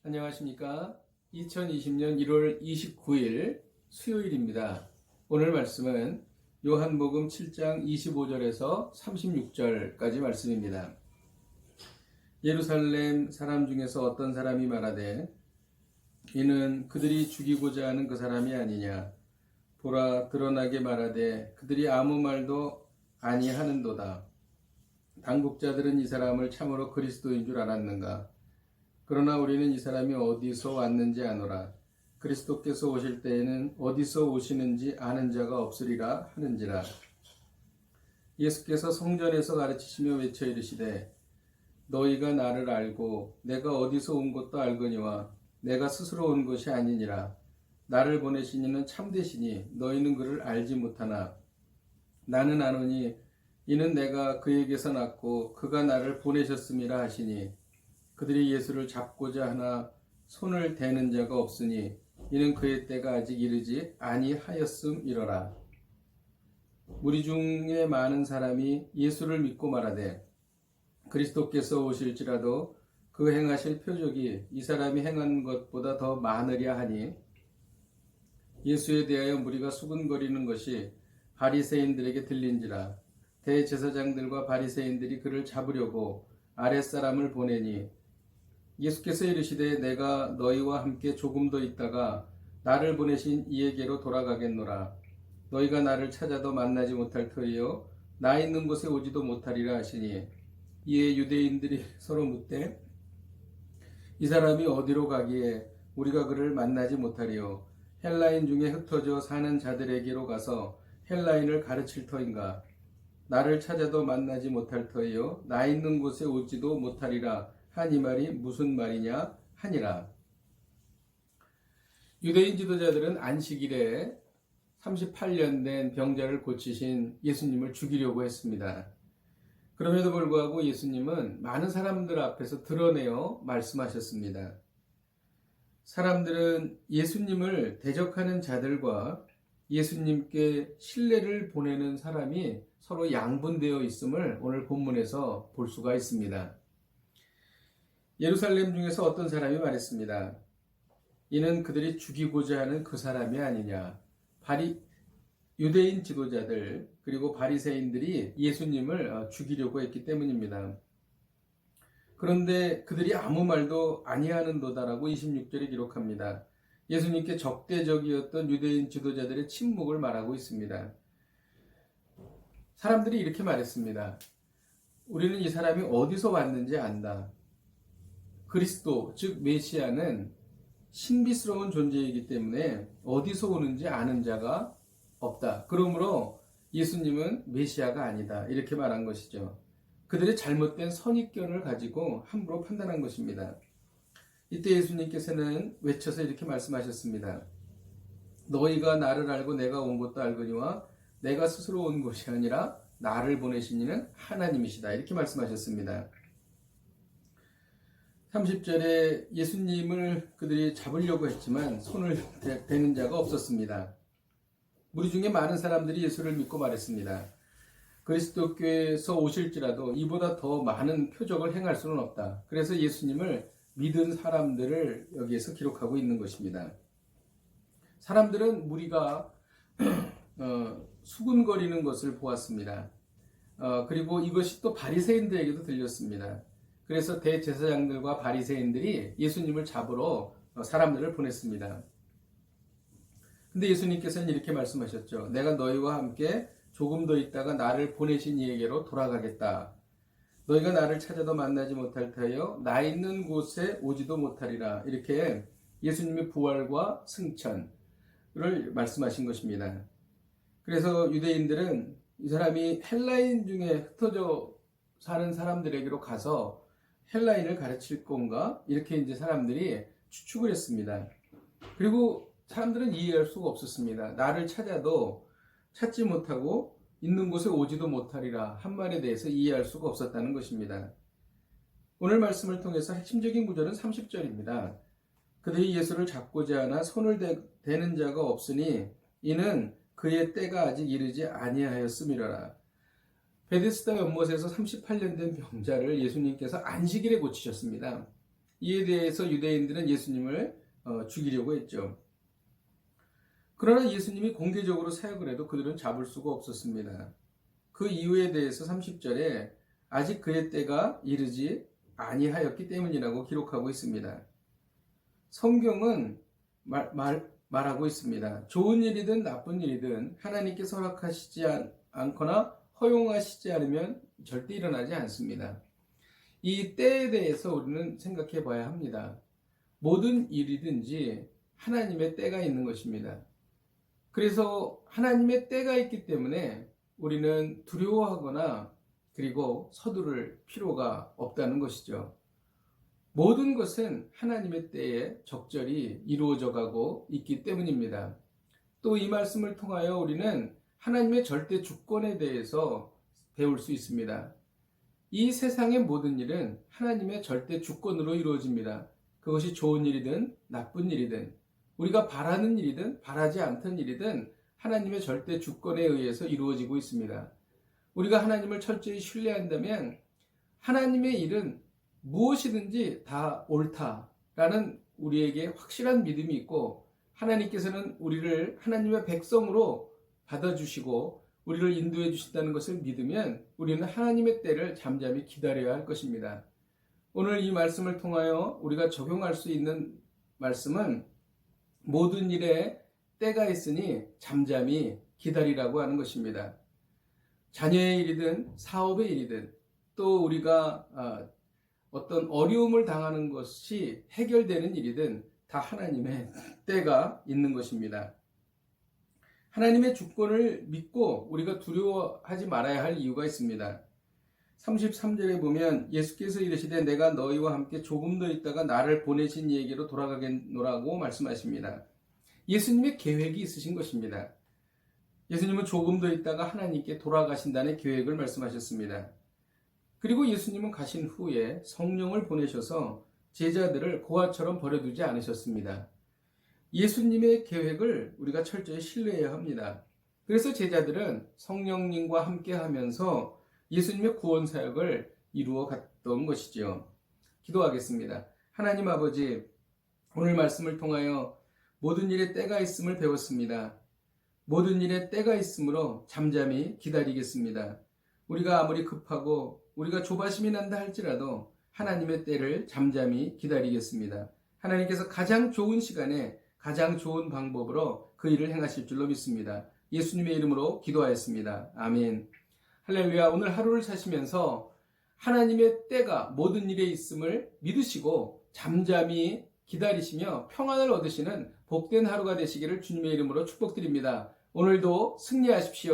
안녕하십니까? 2020년 1월 29일 수요일입니다. 오늘 말씀은 요한복음 7장 25절에서 36절까지 말씀입니다. 예루살렘 사람 중에서 어떤 사람이 말하되 이는 그들이 죽이고자 하는 그 사람이 아니냐. 보라, 드러나게 말하되 그들이 아무 말도 아니하는도다. 당국자들은 이 사람을 참으로 그리스도인 줄 알았는가. 그러나 우리는 이 사람이 어디서 왔는지 아노라. 그리스도께서 오실 때에는 어디서 오시는지 아는 자가 없으리라 하는지라. 예수께서 성전에서 가르치시며 외쳐 이르시되 너희가 나를 알고 내가 어디서 온 것도 알거니와 내가 스스로 온 것이 아니니라. 나를 보내신 이는 참되시니 너희는 그를 알지 못하나 나는 아노니 이는 내가 그에게서 났고 그가 나를 보내셨음이라 하시니 그들이 예수를 잡고자 하나 손을 대는 자가 없으니 이는 그의 때가 아직 이르지 아니하였음이러라. 무리 중에 많은 사람이 예수를 믿고 말하되 그리스도께서 오실지라도 그 행하실 표적이 이 사람이 행한 것보다 더 많으랴 하니 예수에 대하여 무리가 수군거리는 것이 바리새인들에게 들린지라. 대제사장들과 바리새인들이 그를 잡으려고 아랫사람을 보내니 예수께서 이르시되 내가 너희와 함께 조금 더 있다가 나를 보내신 이에게로 돌아가겠노라. 너희가 나를 찾아도 만나지 못할 터이요 나 있는 곳에 오지도 못하리라 하시니 이에 유대인들이 서로 묻되 이 사람이 어디로 가기에 우리가 그를 만나지 못하리요. 헬라인 중에 흩어져 사는 자들에게로 가서 헬라인을 가르칠 터인가. 나를 찾아도 만나지 못할 터이요 나 있는 곳에 오지도 못하리라 한 이 말이 무슨 말이냐 하니라. 유대인 지도자들은 안식일에 38년 된 병자를 고치신 예수님을 죽이려고 했습니다. 그럼에도 불구하고 예수님은 많은 사람들 앞에서 드러내어 말씀하셨습니다. 사람들은 예수님을 대적하는 자들과 예수님께 신뢰를 보내는 사람이 서로 양분되어 있음을 오늘 본문에서 볼 수가 있습니다. 예루살렘 중에서 어떤 사람이 말했습니다. 이는 그들이 죽이고자 하는 그 사람이 아니냐. 유대인 지도자들 그리고 바리새인들이 예수님을 죽이려고 했기 때문입니다. 그런데 그들이 아무 말도 아니하는도다라고 26절에 기록합니다. 예수님께 적대적이었던 유대인 지도자들의 침묵을 말하고 있습니다. 사람들이 이렇게 말했습니다. 우리는 이 사람이 어디서 왔는지 안다. 그리스도, 즉 메시아는 신비스러운 존재이기 때문에 어디서 오는지 아는 자가 없다. 그러므로 예수님은 메시아가 아니다. 이렇게 말한 것이죠. 그들의 잘못된 선입견을 가지고 함부로 판단한 것입니다. 이때 예수님께서는 외쳐서 이렇게 말씀하셨습니다. 너희가 나를 알고 내가 온 것도 알거니와 내가 스스로 온 것이 아니라 나를 보내신 이는 하나님이시다. 이렇게 말씀하셨습니다. 30절에 예수님을 그들이 잡으려고 했지만 손을 대는 자가 없었습니다. 무리 중에 많은 사람들이 예수를 믿고 말했습니다. 그리스도께서 오실지라도 이보다 더 많은 표적을 행할 수는 없다. 그래서 예수님을 믿은 사람들을 여기에서 기록하고 있는 것입니다. 사람들은 무리가 수군거리는 것을 보았습니다. 그리고 이것이 또 바리새인들에게도 들렸습니다. 그래서 대제사장들과 바리새인들이 예수님을 잡으러 사람들을 보냈습니다. 근데 예수님께서는 이렇게 말씀하셨죠. 내가 너희와 함께 조금 더 있다가 나를 보내신 이에게로 돌아가겠다. 너희가 나를 찾아도 만나지 못할 터이요 나 있는 곳에 오지도 못하리라. 이렇게 예수님의 부활과 승천을 말씀하신 것입니다. 그래서 유대인들은 이 사람이 헬라인 중에 흩어져 사는 사람들에게로 가서 헬라인을 가르칠 건가? 이렇게 이제 사람들이 추측을 했습니다. 그리고 사람들은 이해할 수가 없었습니다. 나를 찾아도 찾지 못하고 있는 곳에 오지도 못하리라 한 말에 대해서 이해할 수가 없었다는 것입니다. 오늘 말씀을 통해서 핵심적인 구절은 30절입니다. 그들이 예수를 잡고자 하나 손을 대는 자가 없으니 이는 그의 때가 아직 이르지 아니하였음이로라. 베데스다 연못에서 38년 된 병자를 예수님께서 안식일에 고치셨습니다. 이에 대해서 유대인들은 예수님을 죽이려고 했죠. 그러나 예수님이 공개적으로 사역을 해도 그들은 잡을 수가 없었습니다. 그 이유에 대해서 30절에 아직 그의 때가 이르지 아니하였기 때문이라고 기록하고 있습니다. 성경은 말하고 있습니다. 좋은 일이든 나쁜 일이든 하나님께서 허락하시지 않거나 허용하시지 않으면 절대 일어나지 않습니다. 이 때에 대해서 우리는 생각해 봐야 합니다. 모든 일이든지 하나님의 때가 있는 것입니다. 그래서 하나님의 때가 있기 때문에 우리는 두려워하거나 그리고 서두를 필요가 없다는 것이죠. 모든 것은 하나님의 때에 적절히 이루어져 가고 있기 때문입니다. 또 이 말씀을 통하여 우리는 하나님의 절대 주권에 대해서 배울 수 있습니다. 이 세상의 모든 일은 하나님의 절대 주권으로 이루어집니다. 그것이 좋은 일이든 나쁜 일이든 우리가 바라는 일이든 바라지 않던 일이든 하나님의 절대 주권에 의해서 이루어지고 있습니다. 우리가 하나님을 철저히 신뢰한다면 하나님의 일은 무엇이든지 다 옳다라는 우리에게 확실한 믿음이 있고 하나님께서는 우리를 하나님의 백성으로 받아주시고 우리를 인도해 주신다는 것을 믿으면 우리는 하나님의 때를 잠잠히 기다려야 할 것입니다. 오늘 이 말씀을 통하여 우리가 적용할 수 있는 말씀은 모든 일에 때가 있으니 잠잠히 기다리라고 하는 것입니다. 자녀의 일이든 사업의 일이든 또 우리가 어떤 어려움을 당하는 것이 해결되는 일이든 다 하나님의 때가 있는 것입니다. 하나님의 주권을 믿고 우리가 두려워하지 말아야 할 이유가 있습니다. 33절에 보면 예수께서 이르시되 내가 너희와 함께 조금 더 있다가 나를 보내신 이에게로 돌아가겠노라고 말씀하십니다. 예수님의 계획이 있으신 것입니다. 예수님은 조금 더 있다가 하나님께 돌아가신다는 계획을 말씀하셨습니다. 그리고 예수님은 가신 후에 성령을 보내셔서 제자들을 고아처럼 버려두지 않으셨습니다. 예수님의 계획을 우리가 철저히 신뢰해야 합니다. 그래서 제자들은 성령님과 함께 하면서 예수님의 구원 사역을 이루어 갔던 것이죠. 기도하겠습니다. 하나님 아버지, 오늘 말씀을 통하여 모든 일에 때가 있음을 배웠습니다. 모든 일에 때가 있으므로 잠잠히 기다리겠습니다. 우리가 아무리 급하고 우리가 조바심이 난다 할지라도 하나님의 때를 잠잠히 기다리겠습니다. 하나님께서 가장 좋은 시간에 가장 좋은 방법으로 그 일을 행하실 줄로 믿습니다. 예수님의 이름으로 기도하였습니다. 아멘. 할렐루야. 오늘 하루를 사시면서 하나님의 때가 모든 일에 있음을 믿으시고 잠잠히 기다리시며 평안을 얻으시는 복된 하루가 되시기를 주님의 이름으로 축복드립니다. 오늘도 승리하십시오.